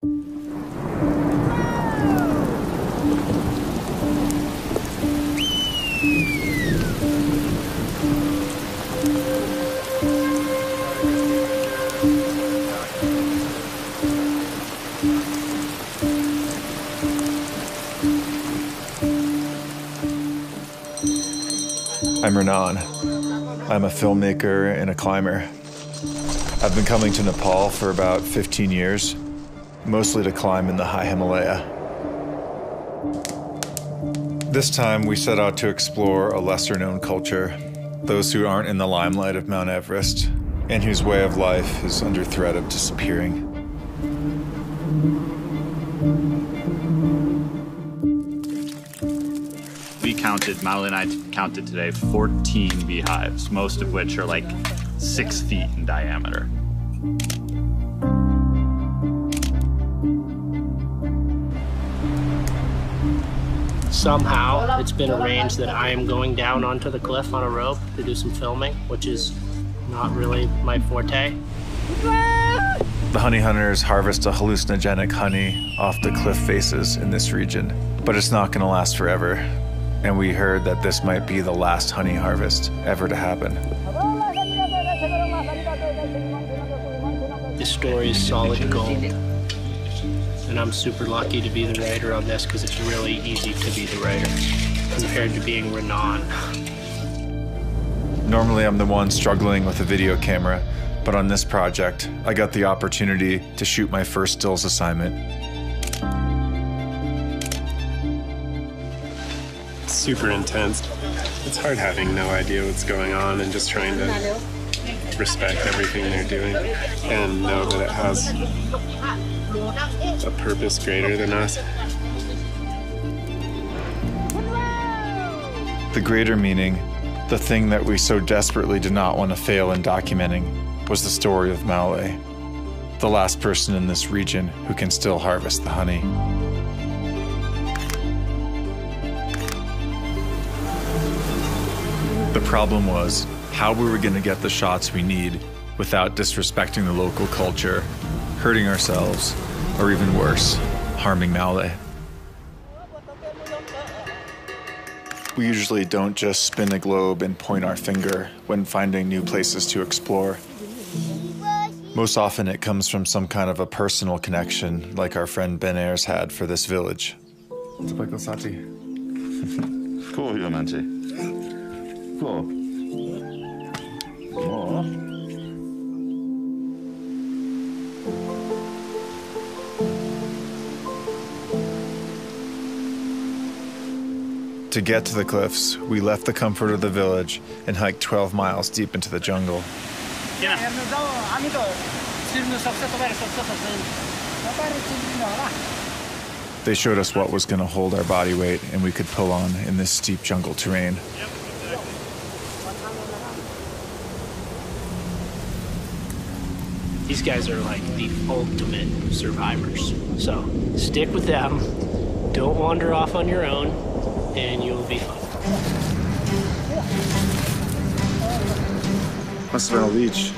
I'm Renan. I'm a filmmaker and a climber. I've been coming to Nepal for about 15 years, mostly to climb in the high Himalaya. This time we set out to explore a lesser-known culture, those who aren't in the limelight of Mount Everest, and whose way of life is under threat of disappearing. Mauli and I counted today 14 beehives, most of which are like 6 feet in diameter. Somehow it's been arranged that I am going down onto the cliff on a rope to do some filming, which is not really my forte. The honey hunters harvest a hallucinogenic honey off the cliff faces in this region, but it's not going to last forever. And we heard that this might be the last honey harvest ever to happen. This story is solid gold. And I'm super lucky to be the writer on this because it's really easy to be the writer compared to being Renan. Normally I'm the one struggling with a video camera, but on this project, I got the opportunity to shoot my first stills assignment. Super intense. It's hard having no idea what's going on and just trying to respect everything they're doing and know that it has a purpose greater than us. The greater meaning, the thing that we so desperately did not want to fail in documenting, was the story of Mauli, the last person in this region who can still harvest the honey. The problem was how we were going to get the shots we need without disrespecting the local culture, hurting ourselves, or even worse, harming Mauli. We usually don't just spin a globe and point our finger when finding new places to explore. Most often it comes from some kind of a personal connection, like our friend Ben Ayers had for this village. Cool, Diamante. Cool. Oh. To get to the cliffs, we left the comfort of the village and hiked 12 miles deep into the jungle. They showed us what was going to hold our body weight and we could pull on in this steep jungle terrain. These guys are like the ultimate survivors. So stick with them, don't wander off on your own, and you'll be fine. Must have been a leech.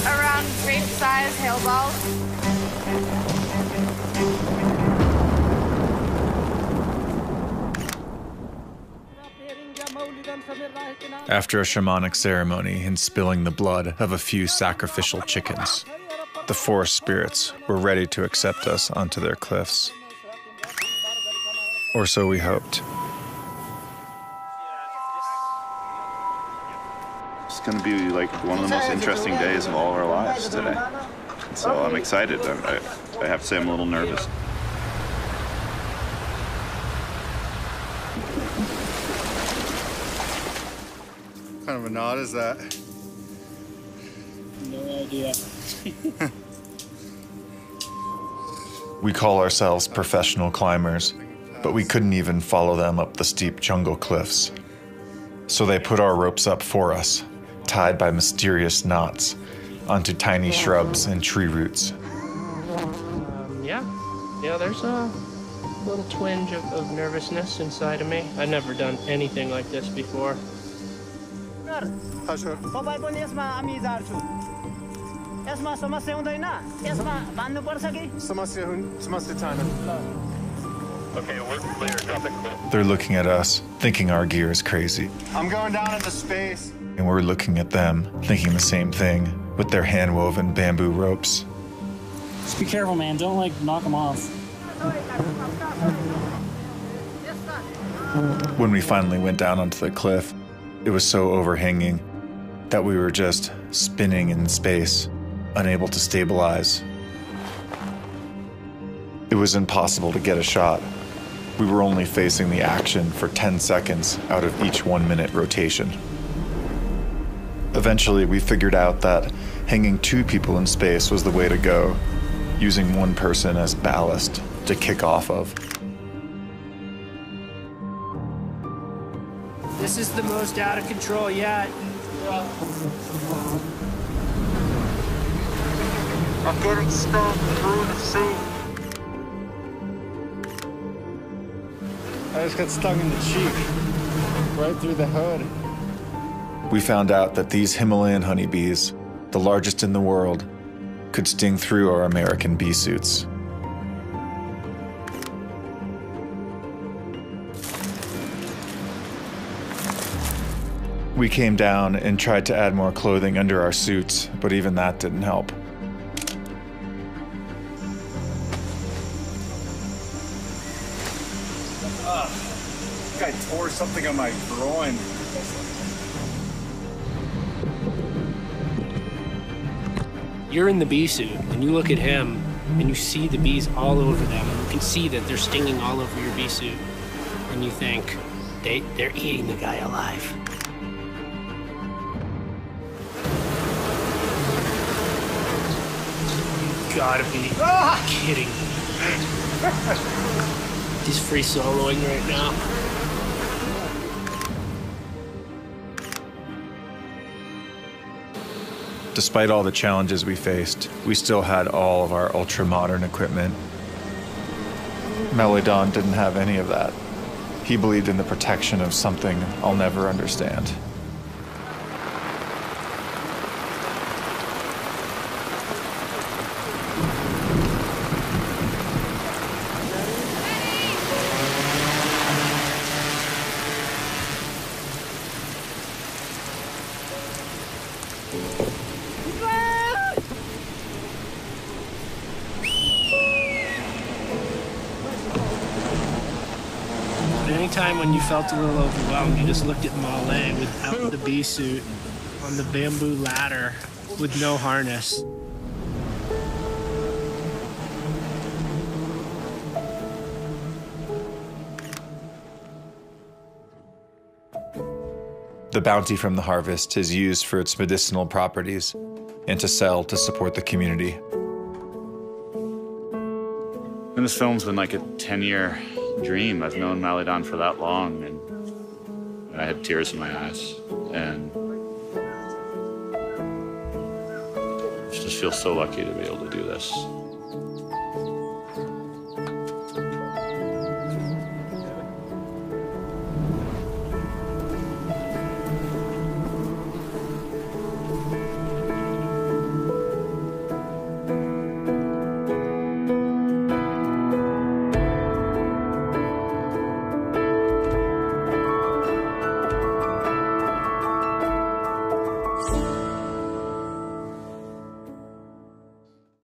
Around grape-sized hail balls. After a shamanic ceremony and spilling the blood of a few sacrificial chickens, the forest spirits were ready to accept us onto their cliffs. Or so we hoped. It's going to be like one of the most interesting days of all of our lives today. So I'm excited. I have to say I'm a little nervous. What kind of a knot is that? No idea. We call ourselves professional climbers, but we couldn't even follow them up the steep jungle cliffs. So they put our ropes up for us, tied by mysterious knots, onto tiny shrubs and tree roots. Yeah, there's a little twinge of nervousness inside of me. I've never done anything like this before. Okay, we're clear. Drop it clear. They're looking at us, thinking our gear is crazy. I'm going down into space. And we're looking at them, thinking the same thing, with their hand-woven bamboo ropes. Just be careful, man. Don't, like, knock them off. When we finally went down onto the cliff, it was so overhanging that we were just spinning in space, unable to stabilize. It was impossible to get a shot. We were only facing the action for 10 seconds out of each 1-minute rotation. Eventually, we figured out that hanging 2 people in space was the way to go, using 1 person as ballast to kick off of. This is the most out of control yet. I'm getting stuck through the sea. I just got stung in the cheek, right through the hood. We found out that these Himalayan honeybees, the largest in the world, could sting through our American bee suits. We came down and tried to add more clothing under our suits, but even that didn't help. I think I tore something on my groin. You're in the bee suit, and you look at him, and you see the bees all over them. You can see that they're stinging all over your bee suit. And you think, they're eating the guy alive. You gotta be kidding me. He's free soloing right now. Despite all the challenges we faced, we still had all of our ultra-modern equipment. Mauli Dhan didn't have any of that. He believed in the protection of something I'll never understand. Anytime when you felt a little overwhelmed, you just looked at Mauli without the bee suit on the bamboo ladder with no harness. The bounty from the harvest is used for its medicinal properties and to sell to support the community. And this film's been like a 10-year dream. I've known Mauli Dhan for that long, and I had tears in my eyes. And I just feel so lucky to be able to do this.